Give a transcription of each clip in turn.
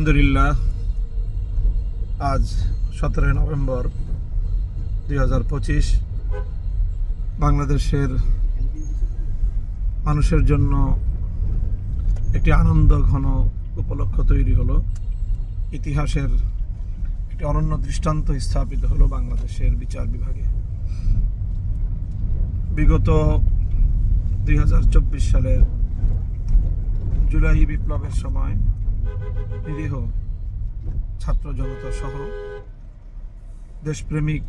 আলহামদুলিল্লাহ, আজ 17 নভেম্বর 2025 বাংলাদেশের মানুষের জন্য একটি আনন্দ ঘন উপলক্ষ তৈরি হলো। ইতিহাসের একটি অনন্য দৃষ্টান্ত স্থাপিত হলো বাংলাদেশের বিচার বিভাগে। বিগত 2024 সালের জুলাই বিপ্লবের সময় নিরীহ ছাত্র জনতা সহ দেশপ্রেমিক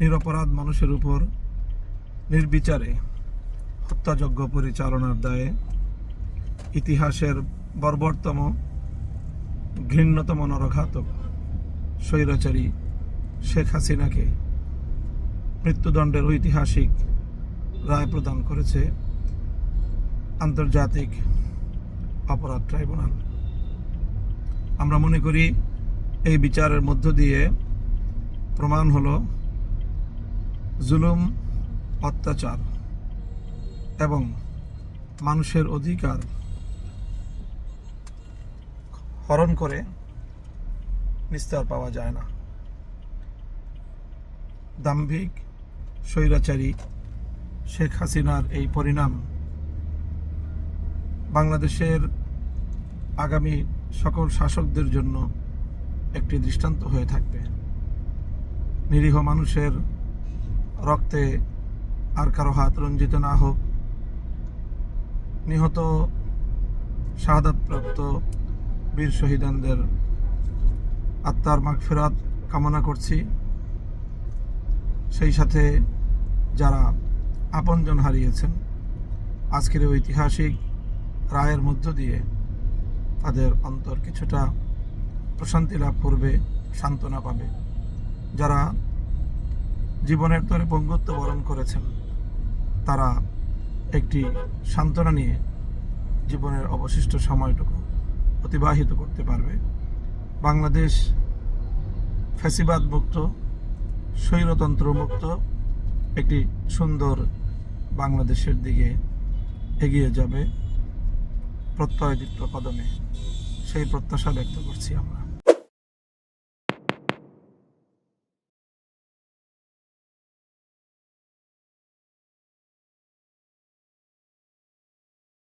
নিরপরাধ মানুষের উপর নির্বিচারে হত্যাযজ্ঞ পরিচালনার দায়ে ইতিহাসের বর্বরতম ঘৃণ্যতম নরঘাতক স্বৈরাচারী শেখ হাসিনাকে মৃত্যুদণ্ডের ঐতিহাসিক রায় প্রদান করেছে আন্তর্জাতিক অপরাধ ট্রাইব্যুনাল। আমরা মনে করি এই বিচারের মধ্য দিয়ে প্রমাণ হলো জুলুম, অত্যাচার এবং মানুষের অধিকার হরণ করে নিস্তার পাওয়া যায় না। দাম্ভিক স্বৈরাচারী শেখ হাসিনার এই পরিণাম বাংলাদেশের আগামী সকল শাসকদের জন্য একটি দৃষ্টান্ত হয়ে থাকবে। নিরীহ মানুষের রক্তে আর কারো হাত রঞ্জিত না হোক। নিহত শাহাদাতপ্রাপ্ত বীর শহীদানদের আত্মার মাগফিরাত কামনা করছি। সেই সাথে যারা আপনজন হারিয়েছেন, আজকের ঐতিহাসিক রায়ের মধ্য দিয়ে তাদের অন্তর কিছুটা প্রশান্তি লাভ করবে, সান্ত্বনা পাবে। যারা জীবনের তরে পঙ্গুত্ব বরণ করেছেন, তারা একটি সান্ত্বনা নিয়ে জীবনের অবশিষ্ট সময়টুকু অতিবাহিত করতে পারবে। বাংলাদেশ ফ্যাসিবাদ মুক্ত, স্বৈরতন্ত্র মুক্ত একটি সুন্দর বাংলাদেশের দিকে এগিয়ে যাবে প্রত্যয়দীপ্ত কদমে। সেই প্রত্যাশা ব্যক্ত করছি আমরা।